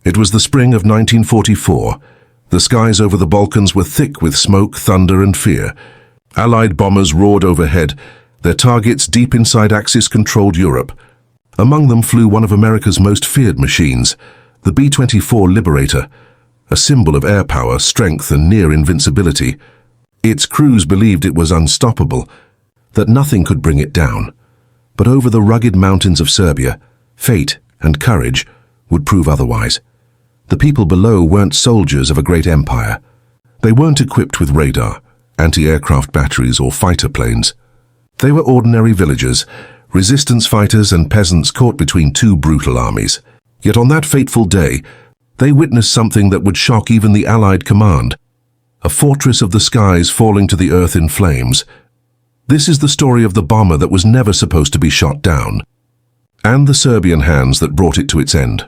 It was the spring of 1944. The skies over the Balkans were thick with smoke, thunder, and fear. Allied bombers roared overhead, their targets deep inside Axis-controlled Europe. Among them flew one of America's most feared machines, the B-24 Liberator, a symbol of air power, strength, and near invincibility. Its crews believed it was unstoppable, that nothing could bring it down. But over the rugged mountains of Serbia, fate and courage would prove otherwise. The people below weren't soldiers of a great empire. They weren't equipped with radar, anti-aircraft batteries, or fighter planes. They were ordinary villagers, resistance fighters and peasants caught between two brutal armies. Yet on that fateful day, they witnessed something that would shock even the Allied command. A fortress of the skies falling to the earth in flames. This is the story of the bomber that was never supposed to be shot down, and the Serbian hands that brought it to its end.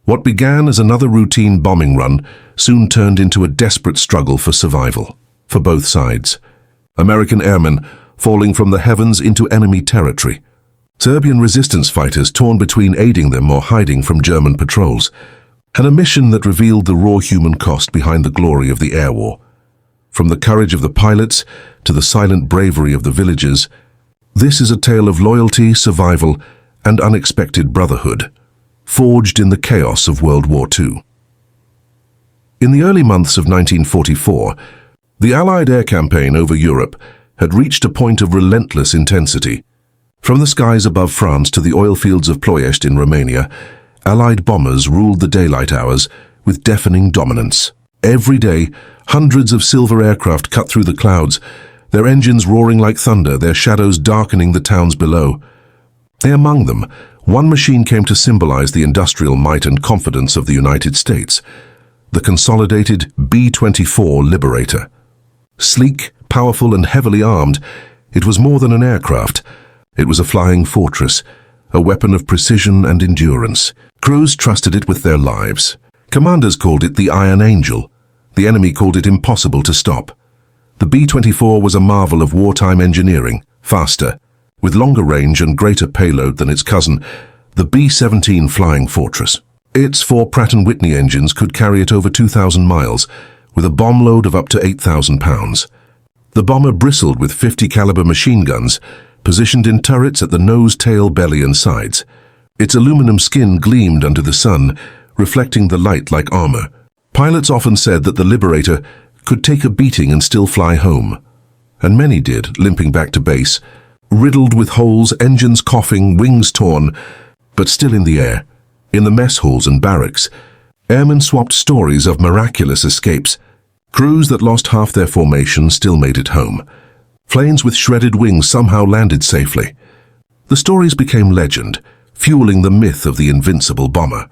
What began as another routine bombing run soon turned into a desperate struggle for survival, for both sides. American airmen falling from the heavens into enemy territory. Serbian resistance fighters torn between aiding them or hiding from German patrols. And a mission that revealed the raw human cost behind the glory of the air war. From the courage of the pilots to the silent bravery of the villagers, this is a tale of loyalty, survival, and unexpected brotherhood, forged in the chaos of World War II. In the early months of 1944, the Allied air campaign over Europe had reached a point of relentless intensity. From the skies above France to the oil fields of Ploiești in Romania, Allied bombers ruled the daylight hours with deafening dominance. Every day, hundreds of silver aircraft cut through the clouds, their engines roaring like thunder, their shadows darkening the towns below. Among them, one machine came to symbolize the industrial might and confidence of the United States, the consolidated B-24 Liberator. Sleek, powerful, and heavily armed, it was more than an aircraft. It was a flying fortress, a weapon of precision and endurance. Crews trusted it with their lives. Commanders called it the Iron Angel. The enemy called it impossible to stop. The B-24 was a marvel of wartime engineering, faster, with longer range and greater payload than its cousin, the B-17 Flying Fortress. Its 4 Pratt & Whitney engines could carry it over 2,000 miles, with a bomb load of up to 8,000 pounds. The bomber bristled with 50 caliber machine guns, positioned in turrets at the nose, tail, belly, and sides. Its aluminum skin gleamed under the sun, reflecting the light like armor. Pilots often said that the Liberator could take a beating and still fly home. And many did, limping back to base, riddled with holes, engines coughing, wings torn, but still in the air. In the mess halls and barracks, airmen swapped stories of miraculous escapes. Crews that lost half their formation still made it home. Planes with shredded wings somehow landed safely. The stories became legend, fueling the myth of the invincible bomber.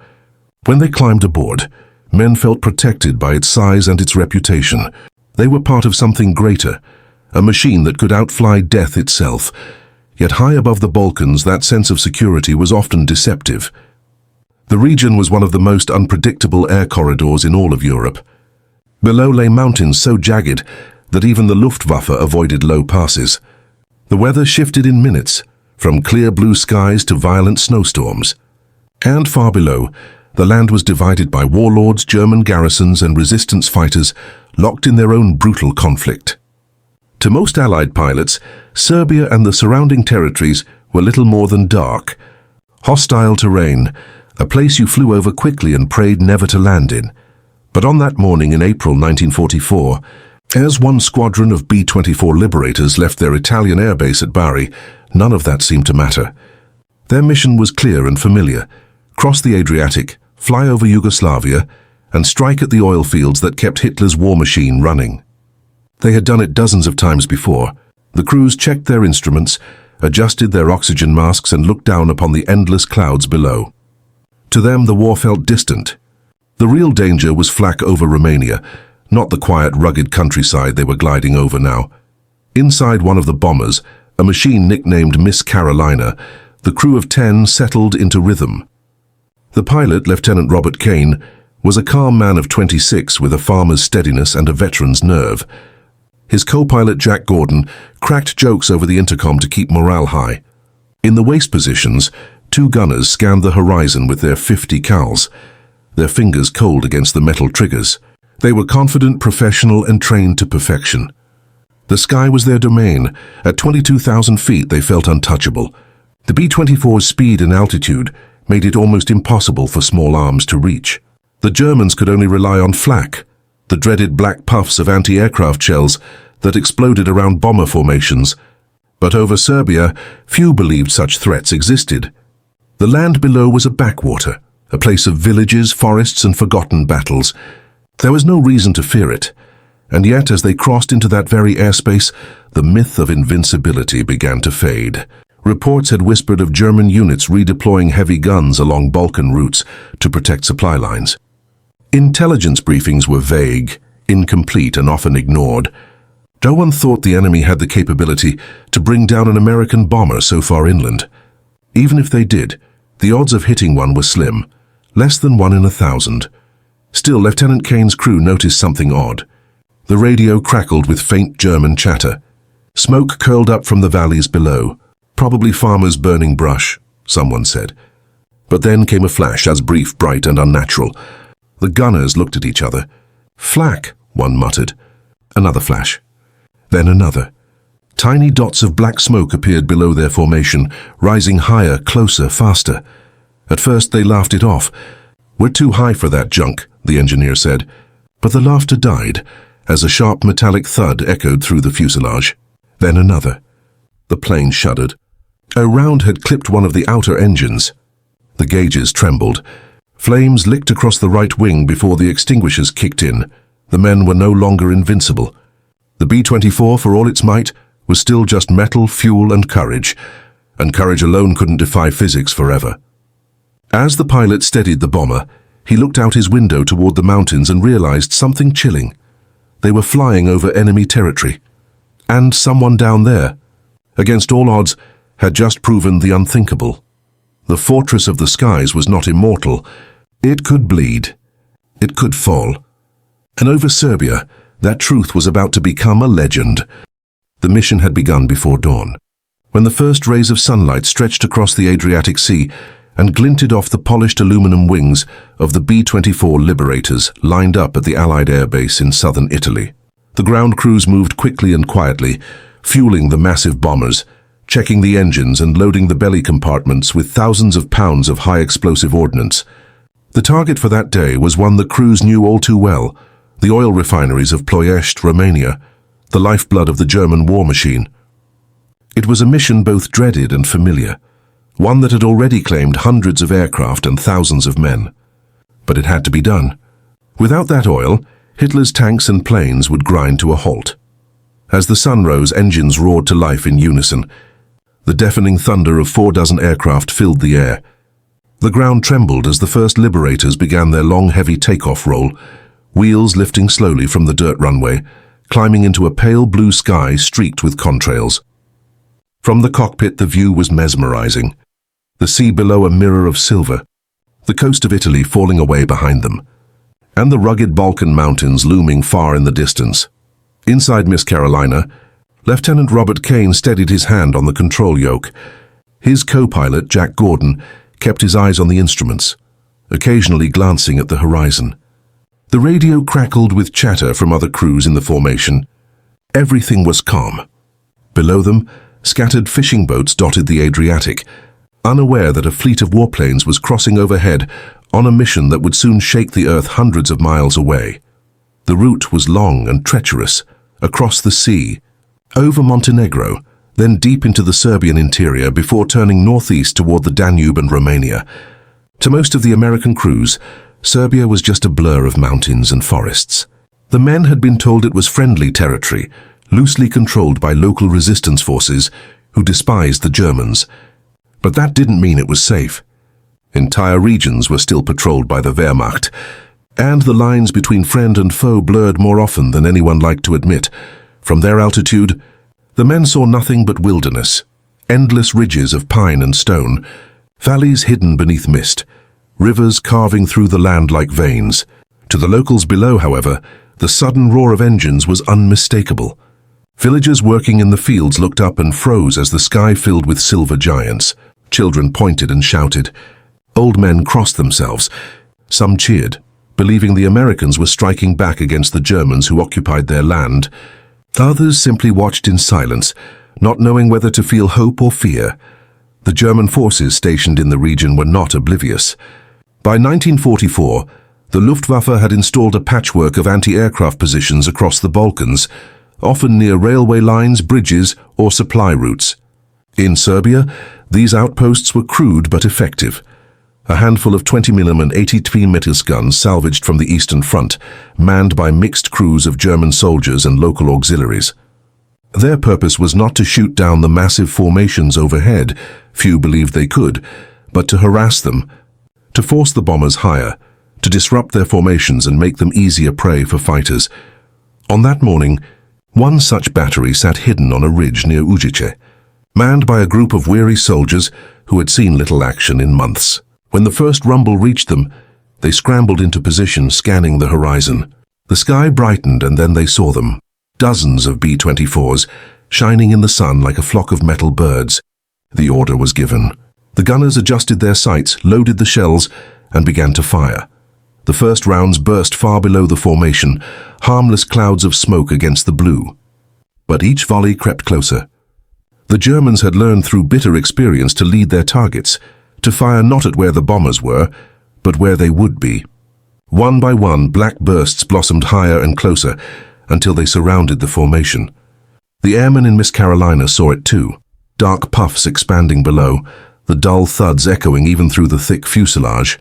When they climbed aboard, men felt protected by its size and its reputation. They were part of something greater, a machine that could outfly death itself. Yet high above the Balkans, that sense of security was often deceptive. The region was one of the most unpredictable air corridors in all of Europe. Below lay mountains so jagged that even the Luftwaffe avoided low passes. The weather shifted in minutes, from clear blue skies to violent snowstorms. And far below, the land was divided by warlords, German garrisons, and resistance fighters locked in their own brutal conflict. To most Allied pilots, Serbia and the surrounding territories were little more than dark. Hostile terrain, a place you flew over quickly and prayed never to land in. But on that morning in April 1944, as one squadron of B-24 Liberators left their Italian airbase at Bari, none of that seemed to matter. Their mission was clear and familiar: cross the Adriatic, fly over Yugoslavia, and strike at the oil fields that kept Hitler's war machine running. They had done it dozens of times before. The crews checked their instruments, adjusted their oxygen masks, and looked down upon the endless clouds below. To them, the war felt distant. The real danger was flak over Romania, not the quiet, rugged countryside they were gliding over now. Inside one of the bombers, a machine nicknamed Miss Carolina, the crew of 10 settled into rhythm. The pilot, Lieutenant Robert Kane, was a calm man of 26 with a farmer's steadiness and a veteran's nerve. His co-pilot, Jack Gordon, cracked jokes over the intercom to keep morale high. In the waist positions, 2 gunners scanned the horizon with their 50 cals. their fingers cold against the metal triggers. They were confident, professional, and trained to perfection. The sky was their domain. At 22,000 feet, they felt untouchable. The B-24's speed and altitude made it almost impossible for small arms to reach. The Germans could only rely on flak, the dreaded black puffs of anti-aircraft shells that exploded around bomber formations. But over Serbia, few believed such threats existed. The land below was a backwater, a place of villages, forests, and forgotten battles. There was no reason to fear it. And yet, as they crossed into that very airspace, the myth of invincibility began to fade. Reports had whispered of German units redeploying heavy guns along Balkan routes to protect supply lines. Intelligence briefings were vague, incomplete, and often ignored. No one thought the enemy had the capability to bring down an American bomber so far inland. Even if they did, the odds of hitting one were slim, less than 1 in 1,000. Still, Lieutenant Kane's crew noticed something odd. The radio crackled with faint German chatter. Smoke curled up from the valleys below. Probably farmers burning brush, someone said. But then came a flash, as brief, bright, and unnatural. The gunners looked at each other. Flak, one muttered. Another flash. Then another. Tiny dots of black smoke appeared below their formation, rising higher, closer, faster. At first they laughed it off. "We're too high for that junk," the engineer said. But the laughter died as a sharp metallic thud echoed through the fuselage. Then another. The plane shuddered. A round had clipped one of the outer engines. The gauges trembled. Flames licked across the right wing before the extinguishers kicked in. The men were no longer invincible. The B-24, for all its might, was still just metal, fuel, and courage alone couldn't defy physics forever. As the pilot steadied the bomber, he looked out his window toward the mountains and realized something chilling. They were flying over enemy territory. And someone down there, against all odds, had just proven the unthinkable. The fortress of the skies was not immortal. It could bleed. It could fall. And over Serbia, that truth was about to become a legend. The mission had begun before dawn. When the first rays of sunlight stretched across the Adriatic Sea and glinted off the polished aluminum wings of the B-24 Liberators lined up at the Allied air base in southern Italy. The ground crews moved quickly and quietly, fueling the massive bombers, checking the engines and loading the belly compartments with thousands of pounds of high-explosive ordnance. The target for that day was one the crews knew all too well, the oil refineries of Ploiești, Romania, the lifeblood of the German war machine. It was a mission both dreaded and familiar, one that had already claimed hundreds of aircraft and thousands of men. But it had to be done. Without that oil, Hitler's tanks and planes would grind to a halt. As the sun rose, engines roared to life in unison. The deafening thunder of 4 aircraft filled the air. The ground trembled as the first Liberators began their long, heavy takeoff roll, wheels lifting slowly from the dirt runway, climbing into a pale blue sky streaked with contrails. From the cockpit, the view was mesmerizing. The sea below a mirror of silver, the coast of Italy falling away behind them, and the rugged Balkan mountains looming far in the distance. Inside Miss Carolina, Lieutenant Robert Kane steadied his hand on the control yoke. His co-pilot, Jack Gordon, kept his eyes on the instruments, occasionally glancing at the horizon. The radio crackled with chatter from other crews in the formation. Everything was calm. Below them, scattered fishing boats dotted the Adriatic, unaware that a fleet of warplanes was crossing overhead on a mission that would soon shake the earth hundreds of miles away. The route was long and treacherous, across the sea, over Montenegro, then deep into the Serbian interior before turning northeast toward the Danube and Romania. To most of the American crews, Serbia was just a blur of mountains and forests. The men had been told it was friendly territory, loosely controlled by local resistance forces who despised the Germans. But that didn't mean it was safe. Entire regions were still patrolled by the Wehrmacht, and the lines between friend and foe blurred more often than anyone liked to admit. From their altitude, the men saw nothing but wilderness, endless ridges of pine and stone, valleys hidden beneath mist, rivers carving through the land like veins. To the locals below, however, the sudden roar of engines was unmistakable. Villagers working in the fields looked up and froze as the sky filled with silver giants. Children pointed and shouted. Old men crossed themselves. Some cheered, believing the Americans were striking back against the Germans who occupied their land. Others simply watched in silence, not knowing whether to feel hope or fear. The German forces stationed in the region were not oblivious. By 1944, the Luftwaffe had installed a patchwork of anti-aircraft positions across the Balkans, often near railway lines, bridges, or supply routes. In Serbia, these outposts were crude but effective. A handful of 20mm and 80mm guns salvaged from the Eastern Front, manned by mixed crews of German soldiers and local auxiliaries. Their purpose was not to shoot down the massive formations overhead, few believed they could, but to harass them, to force the bombers higher, to disrupt their formations and make them easier prey for fighters. On that morning, one such battery sat hidden on a ridge near Ujice, manned by a group of weary soldiers who had seen little action in months. When the first rumble reached them, they scrambled into position, scanning the horizon. The sky brightened, and then they saw them. Dozens of B-24s, shining in the sun like a flock of metal birds. The order was given. The gunners adjusted their sights, loaded the shells, and began to fire. The first rounds burst far below the formation, harmless clouds of smoke against the blue. But each volley crept closer. The Germans had learned through bitter experience to lead their targets, to fire not at where the bombers were, but where they would be. One by one, black bursts blossomed higher and closer, until they surrounded the formation. The airmen in Miss Carolina saw it too, dark puffs expanding below, the dull thuds echoing even through the thick fuselage.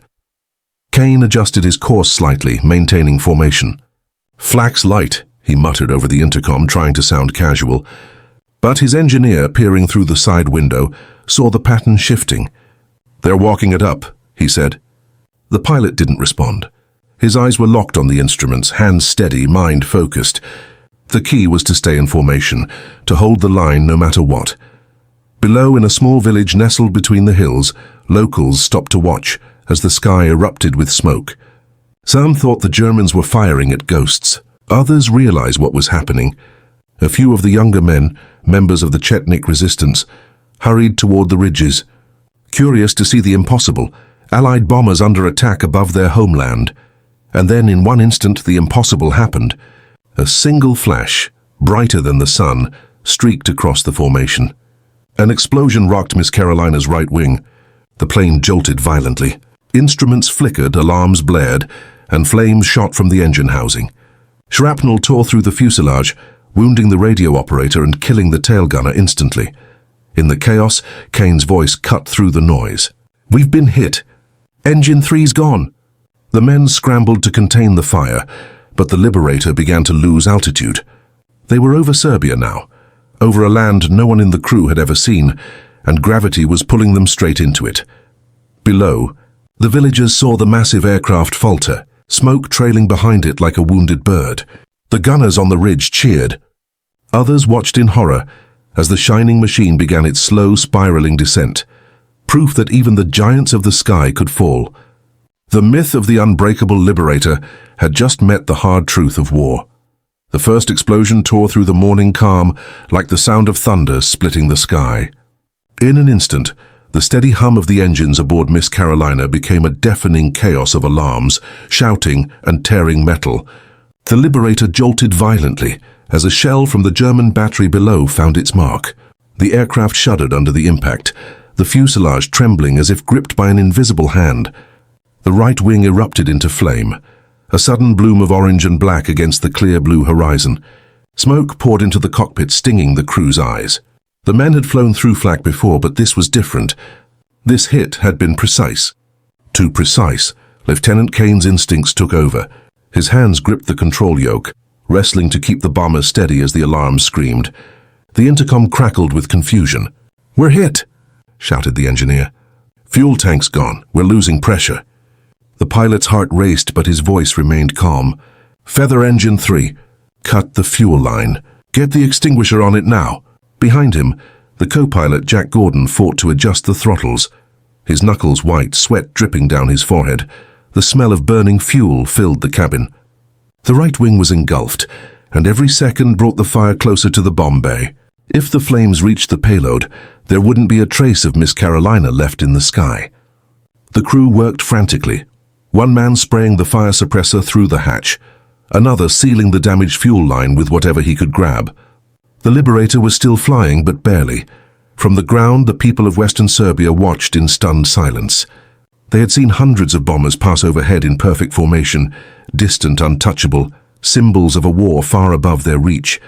Kane adjusted his course slightly, maintaining formation. "Flak's light," he muttered over the intercom, trying to sound casual. But his engineer, peering through the side window, saw the pattern shifting. "They're walking it up," he said. The pilot didn't respond. His eyes were locked on the instruments, hands steady, mind focused. The key was to stay in formation, to hold the line no matter what. Below, in a small village nestled between the hills, locals stopped to watch as the sky erupted with smoke. Some thought the Germans were firing at ghosts. Others realized what was happening. A few of the younger men, members of the Chetnik resistance, hurried toward the ridges, curious to see the impossible, Allied bombers under attack above their homeland. And then in one instant the impossible happened. A single flash, brighter than the sun, streaked across the formation. An explosion rocked Miss Carolina's right wing. The plane jolted violently. Instruments flickered, alarms blared, and flames shot from the engine housing. Shrapnel tore through the fuselage, wounding the radio operator and killing the tail gunner instantly. In the chaos, Kane's voice cut through the noise. "We've been hit. Engine 3's gone." The men scrambled to contain the fire, but the Liberator began to lose altitude. They were over Serbia now, over a land no one in the crew had ever seen, and gravity was pulling them straight into it. Below, the villagers saw the massive aircraft falter, smoke trailing behind it like a wounded bird. The gunners on the ridge cheered. Others watched in horror as the shining machine began its slow, spiraling descent, proof that even the giants of the sky could fall. The myth of the unbreakable Liberator had just met the hard truth of war. The first explosion tore through the morning calm like the sound of thunder splitting the sky. In an instant, the steady hum of the engines aboard Miss Carolina became a deafening chaos of alarms, shouting and tearing metal. The Liberator jolted violently as a shell from the German battery below found its mark. The aircraft shuddered under the impact, the fuselage trembling as if gripped by an invisible hand. The right wing erupted into flame, a sudden bloom of orange and black against the clear blue horizon. Smoke poured into the cockpit, stinging the crew's eyes. The men had flown through flak before, but this was different. This hit had been precise. Too precise. Lieutenant Kane's instincts took over. His hands gripped the control yoke, wrestling to keep the bomber steady as the alarm screamed. The intercom crackled with confusion. "We're hit!" shouted the engineer. "Fuel tank's gone. We're losing pressure." The pilot's heart raced, but his voice remained calm. "Feather engine 3. Cut the fuel line. Get the extinguisher on it now." Behind him, the co-pilot Jack Gordon fought to adjust the throttles. His knuckles white, sweat dripping down his forehead. The smell of burning fuel filled the cabin. The right wing was engulfed, and every second brought the fire closer to the bomb bay. If the flames reached the payload, there wouldn't be a trace of Miss Carolina left in the sky. The crew worked frantically. One man spraying the fire suppressor through the hatch, another sealing the damaged fuel line with whatever he could grab. The Liberator was still flying, but barely. From the ground, the people of Western Serbia watched in stunned silence. They had seen hundreds of bombers pass overhead in perfect formation, distant, untouchable, symbols of a war far above their reach.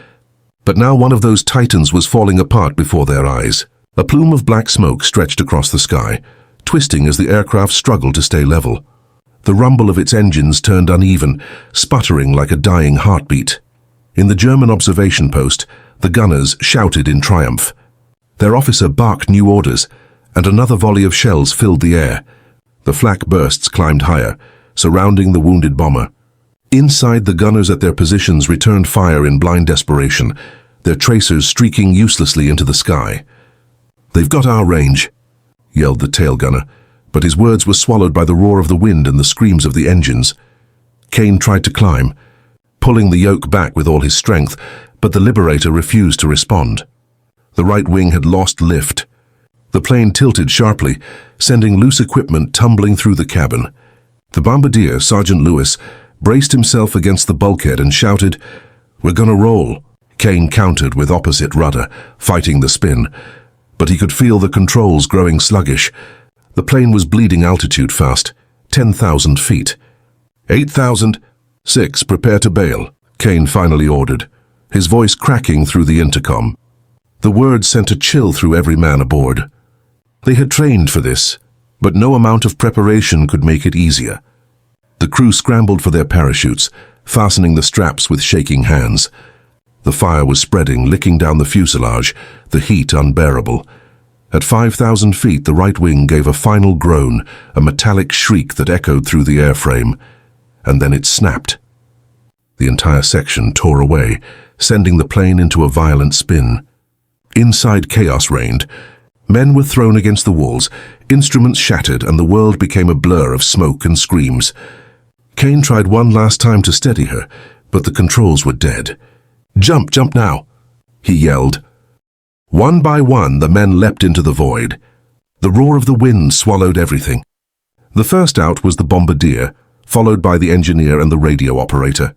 But now one of those titans was falling apart before their eyes. A plume of black smoke stretched across the sky, twisting as the aircraft struggled to stay level. The rumble of its engines turned uneven, sputtering like a dying heartbeat. In the German observation post, the gunners shouted in triumph. Their officer barked new orders, and another volley of shells filled the air. The flak bursts climbed higher, surrounding the wounded bomber. Inside, the gunners at their positions returned fire in blind desperation, their tracers streaking uselessly into the sky. "They've got our range," yelled the tail gunner, but his words were swallowed by the roar of the wind and the screams of the engines. Kane tried to climb, pulling the yoke back with all his strength, but the Liberator refused to respond. The right wing had lost lift. The plane tilted sharply, sending loose equipment tumbling through the cabin. The bombardier, Sergeant Lewis, braced himself against the bulkhead and shouted, "We're gonna roll." Kane countered with opposite rudder, fighting the spin, but he could feel the controls growing sluggish. The plane was bleeding altitude fast, 10,000 feet. 8,000, 6, prepare to bail, Kane finally ordered, his voice cracking through the intercom. The words sent a chill through every man aboard. They had trained for this, but no amount of preparation could make it easier. The crew scrambled for their parachutes, fastening the straps with shaking hands. The fire was spreading, licking down the fuselage, the heat unbearable. At 5,000 feet, the right wing gave a final groan, a metallic shriek that echoed through the airframe, and then it snapped. The entire section tore away, sending the plane into a violent spin. Inside, chaos reigned. Men were thrown against the walls, instruments shattered, and the world became a blur of smoke and screams. Kane tried one last time to steady her, but the controls were dead. "Jump, jump now," he yelled. One by one, the men leapt into the void. The roar of the wind swallowed everything. The first out was the bombardier, followed by the engineer and the radio operator.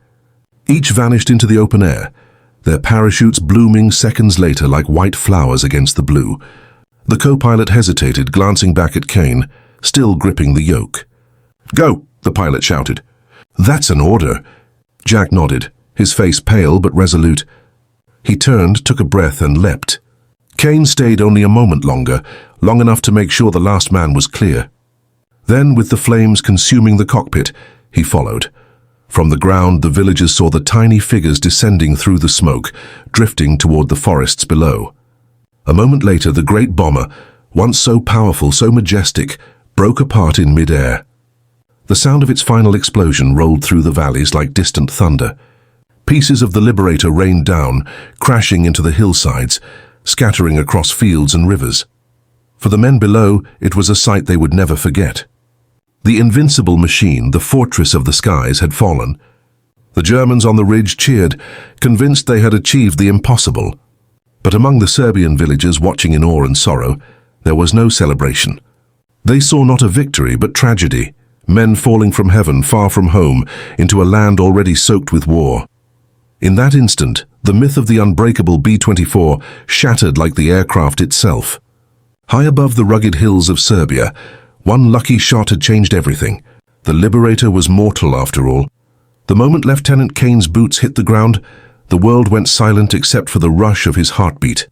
Each vanished into the open air, their parachutes blooming seconds later like white flowers against the blue. The co-pilot hesitated, glancing back at Kane, still gripping the yoke. "Go!" the pilot shouted. "That's an order." Jack nodded, his face pale but resolute. He turned, took a breath, and leapt. Kane stayed only a moment longer, long enough to make sure the last man was clear. Then, with the flames consuming the cockpit, he followed. From the ground, the villagers saw the tiny figures descending through the smoke, drifting toward the forests below. A moment later, the great bomber, once so powerful, so majestic, broke apart in mid-air. The sound of its final explosion rolled through the valleys like distant thunder. Pieces of the Liberator rained down, crashing into the hillsides, scattering across fields and rivers. For the men below, it was a sight they would never forget. The invincible machine, the fortress of the skies, had fallen. The Germans on the ridge cheered, convinced they had achieved the impossible. But among the Serbian villagers watching in awe and sorrow, there was no celebration. They saw not a victory, but tragedy. Men falling from heaven, far from home, into a land already soaked with war. In that instant, the myth of the unbreakable B-24 shattered like the aircraft itself. High above the rugged hills of Serbia, one lucky shot had changed everything. The Liberator was mortal after all. The moment Lieutenant Kane's boots hit the ground, the world went silent except for the rush of his heartbeat.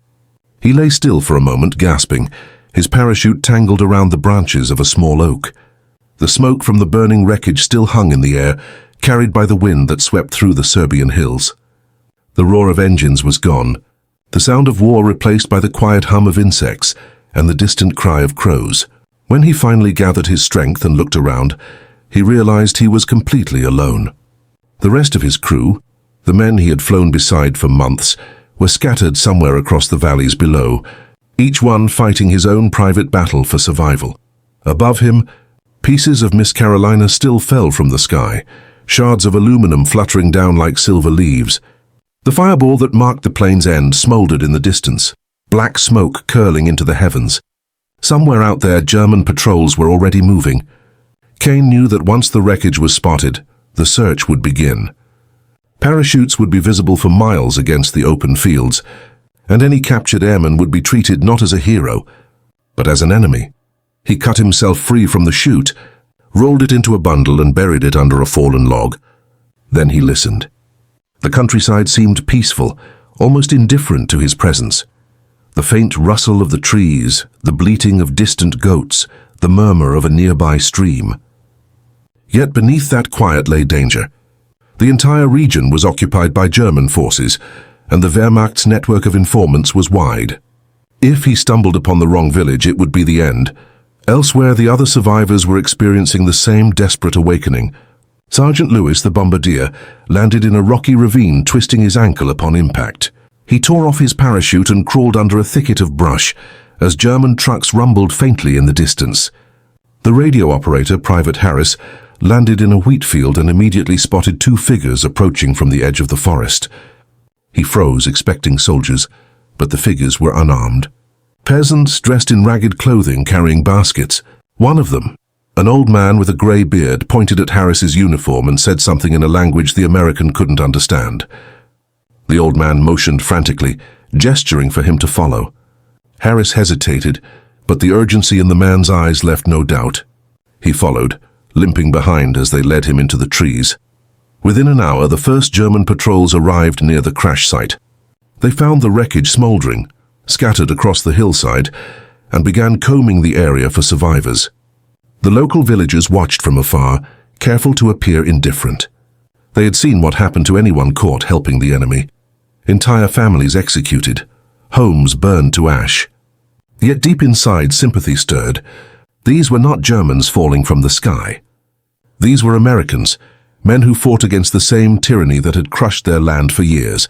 He lay still for a moment, gasping, his parachute tangled around the branches of a small oak. The smoke from the burning wreckage still hung in the air, carried by the wind that swept through the Serbian hills. The roar of engines was gone, the sound of war replaced by the quiet hum of insects and the distant cry of crows. When he finally gathered his strength and looked around, he realized he was completely alone. The rest of his crew, the men he had flown beside for months, were scattered somewhere across the valleys below, each one fighting his own private battle for survival. Above him, pieces of Miss Carolina still fell from the sky, shards of aluminum fluttering down like silver leaves. The fireball that marked the plane's end smoldered in the distance, black smoke curling into the heavens. Somewhere out there, German patrols were already moving. Kane knew that once the wreckage was spotted, the search would begin. Parachutes would be visible for miles against the open fields, and any captured airman would be treated not as a hero, but as an enemy. He cut himself free from the chute, rolled it into a bundle and buried it under a fallen log. Then he listened. The countryside seemed peaceful, almost indifferent to his presence. The faint rustle of the trees, the bleating of distant goats, the murmur of a nearby stream. Yet beneath that quiet lay danger. The entire region was occupied by German forces, and the Wehrmacht's network of informants was wide. If he stumbled upon the wrong village, it would be the end. Elsewhere, the other survivors were experiencing the same desperate awakening. Sergeant Lewis, the bombardier, landed in a rocky ravine, twisting his ankle upon impact. He tore off his parachute and crawled under a thicket of brush as German trucks rumbled faintly in the distance. The radio operator, Private Harris, landed in a wheat field and immediately spotted two figures approaching from the edge of the forest. He froze, expecting soldiers, but the figures were unarmed. Peasants dressed in ragged clothing carrying baskets. One of them, an old man with a grey beard, pointed at Harris's uniform and said something in a language the American couldn't understand. The old man motioned frantically, gesturing for him to follow. Harris hesitated, but the urgency in the man's eyes left no doubt. He followed, limping behind as they led him into the trees. Within an hour, the first German patrols arrived near the crash site. They found the wreckage smoldering, scattered across the hillside, and began combing the area for survivors. The local villagers watched from afar, careful to appear indifferent. They had seen what happened to anyone caught helping the enemy. Entire families executed, homes burned to ash. Yet deep inside, sympathy stirred. These were not Germans falling from the sky. These were Americans, men who fought against the same tyranny that had crushed their land for years.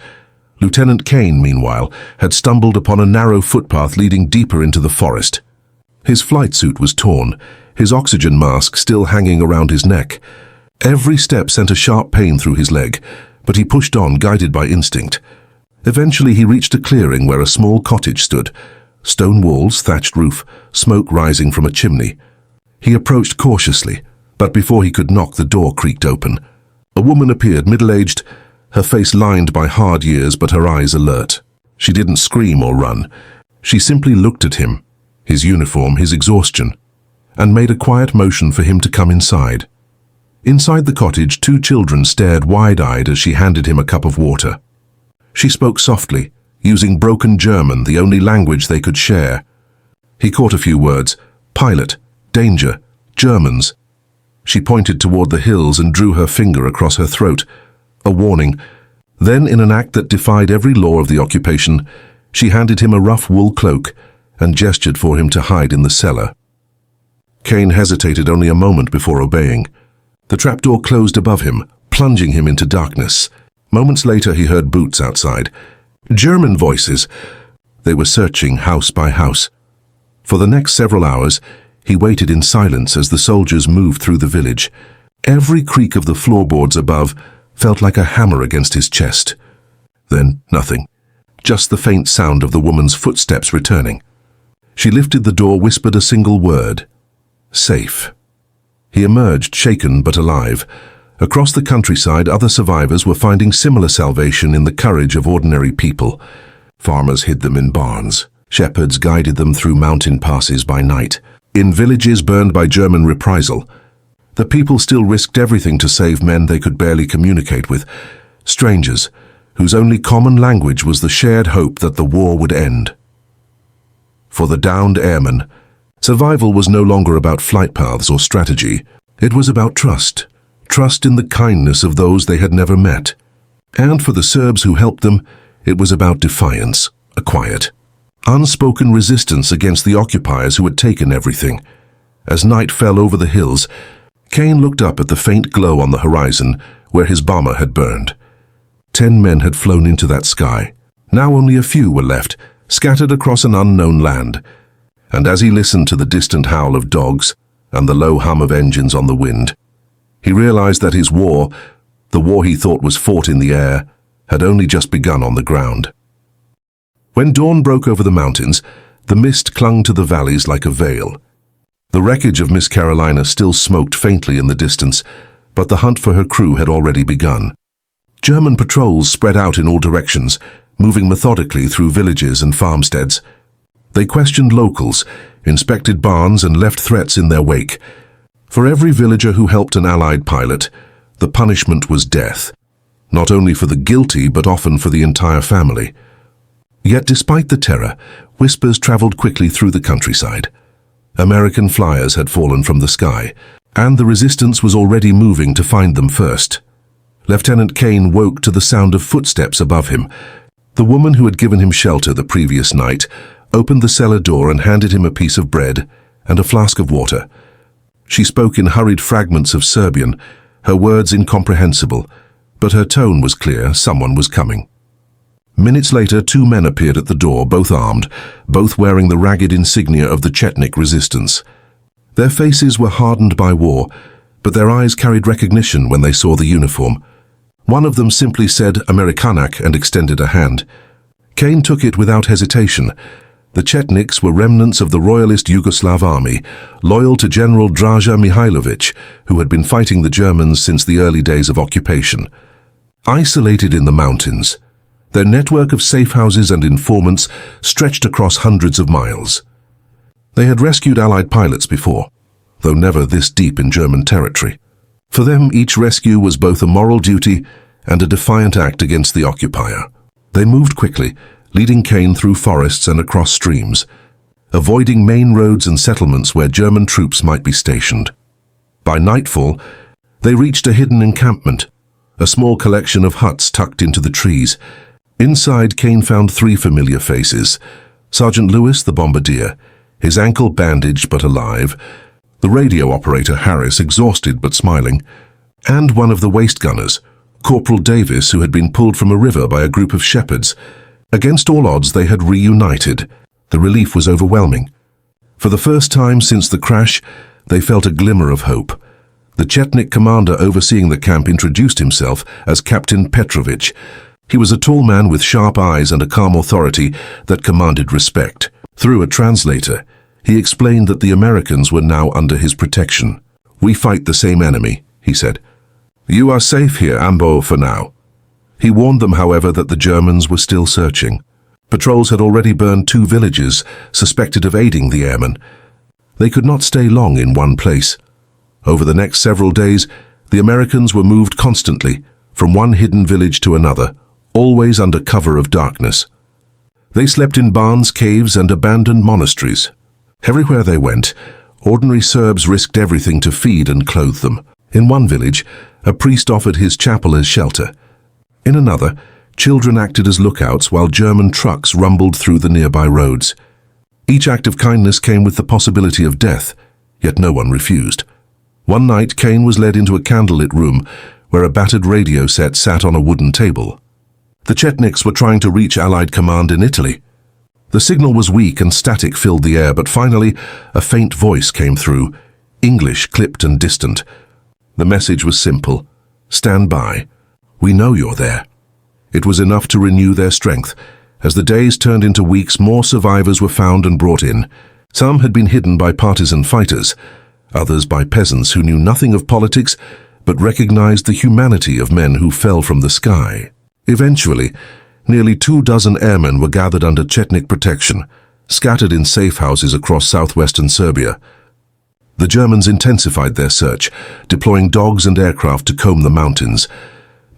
Lieutenant Kane, meanwhile, had stumbled upon a narrow footpath leading deeper into the forest. His flight suit was torn, his oxygen mask still hanging around his neck. Every step sent a sharp pain through his leg, but he pushed on, guided by instinct. Eventually he reached a clearing where a small cottage stood. Stone walls, thatched roof, smoke rising from a chimney. He approached cautiously, but before he could knock, the door creaked open. A woman appeared, middle-aged, her face lined by hard years but her eyes alert. She didn't scream or run. She simply looked at him, his uniform, his exhaustion, and made a quiet motion for him to come inside. Inside the cottage, two children stared wide-eyed as she handed him a cup of water. She spoke softly, using broken German, the only language they could share. He caught a few words: pilot, danger, Germans. She pointed toward the hills and drew her finger across her throat, a warning. Then, in an act that defied every law of the occupation, she handed him a rough wool cloak and gestured for him to hide in the cellar. Kane hesitated only a moment before obeying. The trapdoor closed above him, plunging him into darkness. Moments later he heard boots outside. German voices. They were searching house by house. For the next several hours, he waited in silence as the soldiers moved through the village. Every creak of the floorboards above felt like a hammer against his chest. Then nothing. Just the faint sound of the woman's footsteps returning. She lifted the door, whispered a single word: safe. He emerged, shaken but alive. Across the countryside, other survivors were finding similar salvation in the courage of ordinary people. Farmers hid them in barns. Shepherds guided them through mountain passes by night. In villages burned by German reprisal, the people still risked everything to save men they could barely communicate with, strangers whose only common language was the shared hope that the war would end. For the downed airmen, survival was no longer about flight paths or strategy. It was about trust. Trust in the kindness of those they had never met. And for the Serbs who helped them, it was about defiance, a quiet, unspoken resistance against the occupiers who had taken everything. As night fell over the hills, Kane looked up at the faint glow on the horizon where his bomber had burned. 10 men had flown into that sky. Now only a few were left, scattered across an unknown land. And as he listened to the distant howl of dogs and the low hum of engines on the wind, he realized that his war, the war he thought was fought in the air, had only just begun on the ground. When dawn broke over the mountains, the mist clung to the valleys like a veil. The wreckage of Miss Carolina still smoked faintly in the distance, but the hunt for her crew had already begun. German patrols spread out in all directions, moving methodically through villages and farmsteads. They questioned locals, inspected barns, and left threats in their wake. For every villager who helped an Allied pilot, the punishment was death, not only for the guilty but often for the entire family. Yet despite the terror, whispers traveled quickly through the countryside. American flyers had fallen from the sky, and the resistance was already moving to find them first. Lieutenant Kane woke to the sound of footsteps above him. The woman who had given him shelter the previous night opened the cellar door and handed him a piece of bread and a flask of water. She spoke in hurried fragments of Serbian, her words incomprehensible, but her tone was clear. Someone was coming. Minutes later, 2 men appeared at the door, both armed, both wearing the ragged insignia of the Chetnik resistance. Their faces were hardened by war, but their eyes carried recognition when they saw the uniform. One of them simply said Amerikanak and extended a hand. Kane took it without hesitation. The Chetniks were remnants of the royalist Yugoslav army, loyal to General Draža Mihailović, who had been fighting the Germans since the early days of occupation. Isolated in the mountains, their network of safe houses and informants stretched across hundreds of miles. They had rescued Allied pilots before, though never this deep in German territory. For them, each rescue was both a moral duty and a defiant act against the occupier. They moved quickly, leading Kane through forests and across streams, avoiding main roads and settlements where German troops might be stationed. By nightfall, they reached a hidden encampment, a small collection of huts tucked into the trees. Inside, Kane found 3 familiar faces: Sergeant Lewis, the bombardier, his ankle bandaged but alive, the radio operator Harris, exhausted but smiling, and one of the waist gunners, Corporal Davis, who had been pulled from a river by a group of shepherds. Against all odds, they had reunited. The relief was overwhelming. For the first time since the crash, they felt a glimmer of hope. The Chetnik commander overseeing the camp introduced himself as Captain Petrovich. He was a tall man with sharp eyes and a calm authority that commanded respect. Through a translator, he explained that the Americans were now under his protection. "We fight the same enemy," he said. "You are safe here, Ambo, for now." He warned them, however, that the Germans were still searching. Patrols had already burned 2 villages, suspected of aiding the airmen. They could not stay long in one place. Over the next several days, the Americans were moved constantly, from one hidden village to another, always under cover of darkness. They slept in barns, caves, and abandoned monasteries. Everywhere they went, ordinary Serbs risked everything to feed and clothe them. In one village, a priest offered his chapel as shelter. In another, children acted as lookouts while German trucks rumbled through the nearby roads. Each act of kindness came with the possibility of death, yet no one refused. One night, Kane was led into a candlelit room where a battered radio set sat on a wooden table. The Chetniks were trying to reach Allied command in Italy. The signal was weak and static filled the air, but finally a faint voice came through, English clipped and distant. The message was simple: "Stand by. We know you're there." It was enough to renew their strength. As the days turned into weeks, more survivors were found and brought in. Some had been hidden by partisan fighters, others by peasants who knew nothing of politics but recognized the humanity of men who fell from the sky. Eventually, nearly 24 airmen were gathered under Chetnik protection, scattered in safe houses across southwestern Serbia. The Germans intensified their search, deploying dogs and aircraft to comb the mountains.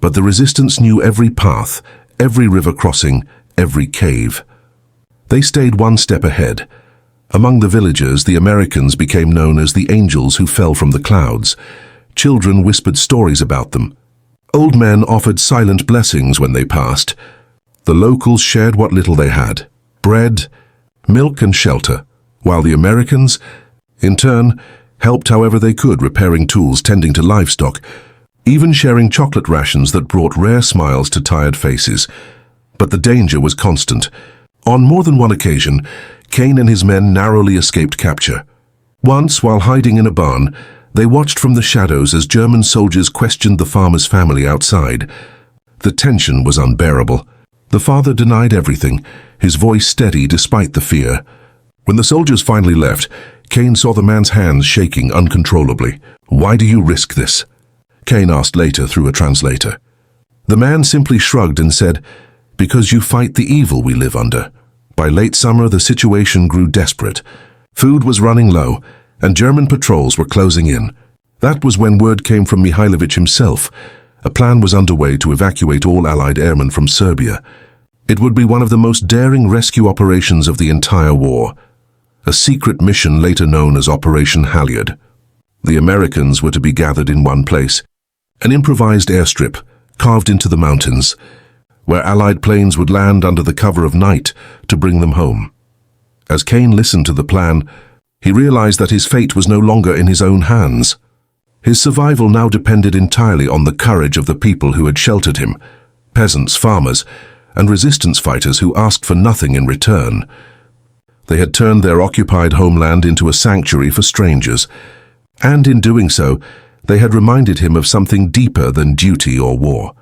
But the resistance knew every path, every river crossing, every cave. They stayed one step ahead. Among the villagers, the Americans became known as the angels who fell from the clouds. Children whispered stories about them. Old men offered silent blessings when they passed. The locals shared what little they had: bread, milk, and shelter, while the Americans, in turn, helped however they could, repairing tools, tending to livestock, even sharing chocolate rations that brought rare smiles to tired faces. But the danger was constant. On more than one occasion, Kane and his men narrowly escaped capture. Once, while hiding in a barn, they watched from the shadows as German soldiers questioned the farmer's family outside. The tension was unbearable. The father denied everything, his voice steady despite the fear. When the soldiers finally left, Kane saw the man's hands shaking uncontrollably. "Why do you risk this?" Kane asked later through a translator. The man simply shrugged and said, "Because you fight the evil we live under." By late summer, the situation grew desperate. Food was running low, and German patrols were closing in. That was when word came from Mihailovich himself. A plan was underway to evacuate all Allied airmen from Serbia. It would be one of the most daring rescue operations of the entire war. A secret mission later known as Operation Halyard. The Americans were to be gathered in one place, an improvised airstrip carved into the mountains, where Allied planes would land under the cover of night to bring them home. As Kane listened to the plan, he realized that his fate was no longer in his own hands. His survival now depended entirely on the courage of the people who had sheltered him, peasants, farmers, and resistance fighters who asked for nothing in return. They had turned their occupied homeland into a sanctuary for strangers, and in doing so, they had reminded him of something deeper than duty or war.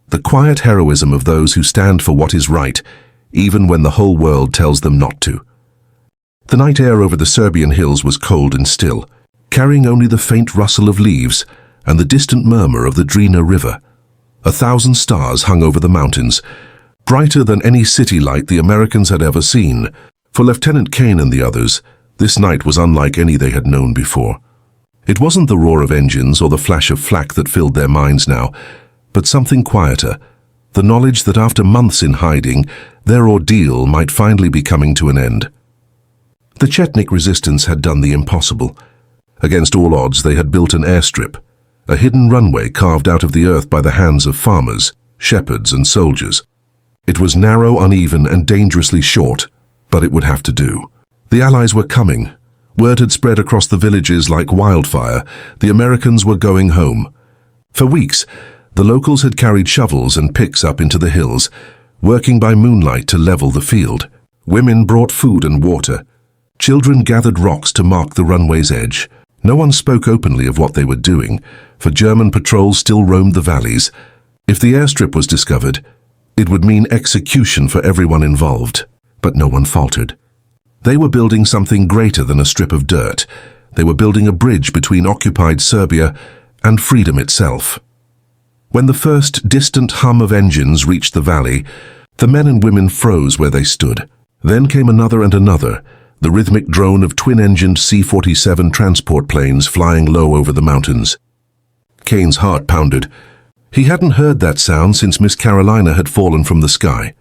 The quiet heroism of those who stand for what is right, even when the whole world tells them not to. The night air over the Serbian hills was cold and still, carrying only the faint rustle of leaves and the distant murmur of the Drina River. 1,000 stars hung over the mountains, brighter than any city light the Americans had ever seen. For Lieutenant Kane and the others, this night was unlike any they had known before. It wasn't the roar of engines or the flash of flak that filled their minds now, but something quieter, the knowledge that after months in hiding, their ordeal might finally be coming to an end. The Chetnik resistance had done the impossible. Against all odds, they had built an airstrip, a hidden runway carved out of the earth by the hands of farmers, shepherds, and soldiers. It was narrow, uneven, and dangerously short, but it would have to do. The Allies were coming. Word had spread across the villages like wildfire. The Americans were going home. For weeks, the locals had carried shovels and picks up into the hills, working by moonlight to level the field. Women brought food and water. Children gathered rocks to mark the runway's edge. No one spoke openly of what they were doing, for German patrols still roamed the valleys. If the airstrip was discovered, it would mean execution for everyone involved. But no one faltered. They were building something greater than a strip of dirt. They were building a bridge between occupied Serbia and freedom itself. When the first distant hum of engines reached the valley, the men and women froze where they stood. Then came another and another, the rhythmic drone of twin-engined C-47 transport planes flying low over the mountains. Kane's heart pounded. He hadn't heard that sound since Miss Carolina had fallen from the sky.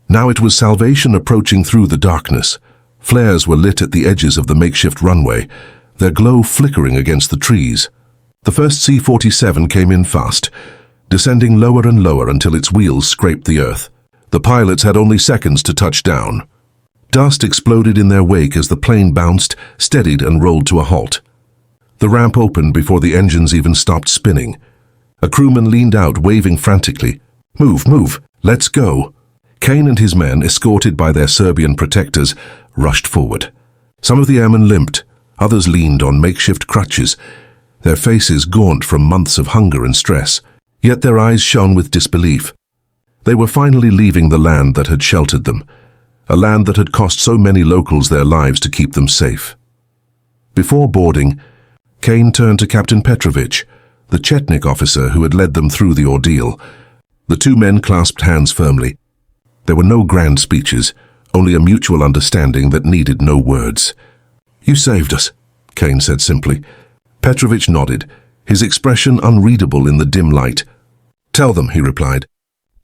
Now it was salvation approaching through the darkness. Flares were lit at the edges of the makeshift runway, their glow flickering against the trees. The first C-47 came in fast, descending lower and lower until its wheels scraped the earth. The pilots had only seconds to touch down. Dust exploded in their wake as the plane bounced, steadied, and rolled to a halt. The ramp opened before the engines even stopped spinning. A crewman leaned out, waving frantically. "Move, move, let's go." Kane and his men, escorted by their Serbian protectors, rushed forward. Some of the airmen limped, others leaned on makeshift crutches, their faces gaunt from months of hunger and stress, yet their eyes shone with disbelief. They were finally leaving the land that had sheltered them, a land that had cost so many locals their lives to keep them safe. Before boarding, Kane turned to Captain Petrovich, the Chetnik officer who had led them through the ordeal. The two men clasped hands firmly. There were no grand speeches, only a mutual understanding that needed no words. "You saved us," Kane said simply. Petrovich nodded, his expression unreadable in the dim light. "Tell them," he replied.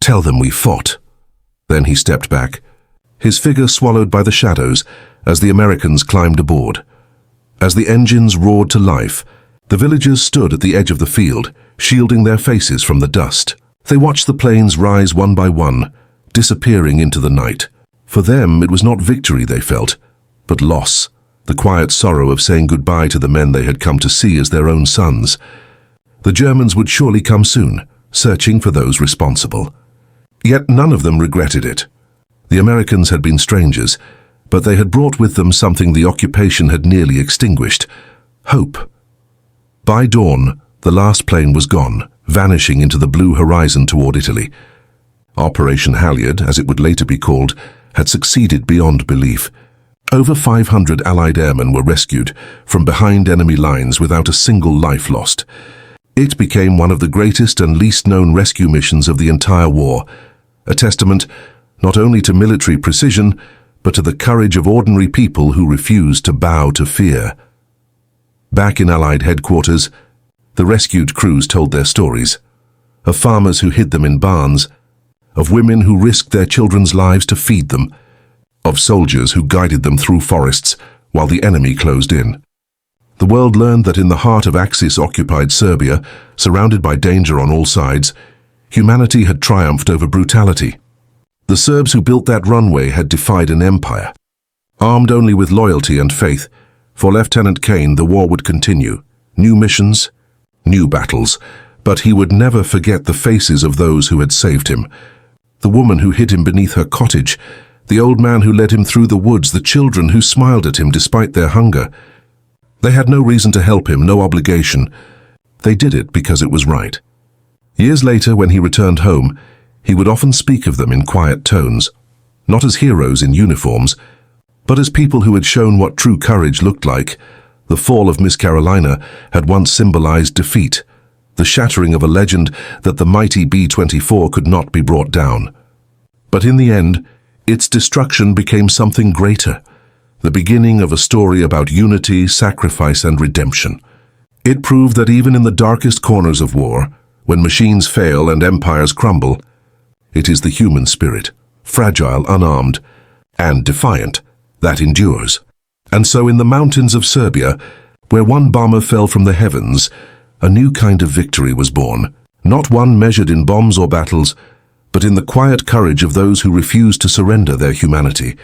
"Tell them we fought." Then he stepped back, his figure swallowed by the shadows as the Americans climbed aboard. As the engines roared to life, the villagers stood at the edge of the field, shielding their faces from the dust. They watched the planes rise one by one, disappearing into the night. For them, it was not victory they felt, but loss, the quiet sorrow of saying goodbye to the men they had come to see as their own sons. The Germans would surely come soon, searching for those responsible. Yet none of them regretted it. The Americans had been strangers, but they had brought with them something the occupation had nearly extinguished: hope. By dawn, the last plane was gone, vanishing into the blue horizon toward Italy. Operation Halyard, as it would later be called, had succeeded beyond belief. Over 500 Allied airmen were rescued from behind enemy lines without a single life lost. It became one of the greatest and least known rescue missions of the entire war, a testament not only to military precision, but to the courage of ordinary people who refused to bow to fear. Back in Allied headquarters, the rescued crews told their stories, of farmers who hid them in barns, of women who risked their children's lives to feed them, of soldiers who guided them through forests while the enemy closed in. The world learned that in the heart of Axis-occupied Serbia, surrounded by danger on all sides, humanity had triumphed over brutality. The Serbs who built that runway had defied an empire. Armed only with loyalty and faith, for Lieutenant Kane the war would continue. New missions, new battles, but he would never forget the faces of those who had saved him. The woman who hid him beneath her cottage, the old man who led him through the woods, the children who smiled at him despite their hunger. They had no reason to help him, no obligation. They did it because it was right. Years later, when he returned home, he would often speak of them in quiet tones, not as heroes in uniforms, but as people who had shown what true courage looked like. The fall of Miss Carolina had once symbolized defeat, the shattering of a legend that the mighty B-24 could not be brought down. But in the end, its destruction became something greater, the beginning of a story about unity, sacrifice, and redemption. It proved that even in the darkest corners of war, when machines fail and empires crumble, it is the human spirit, fragile, unarmed, and defiant, that endures. And so in the mountains of Serbia, where one bomber fell from the heavens, a new kind of victory was born, not one measured in bombs or battles, but in the quiet courage of those who refused to surrender their humanity.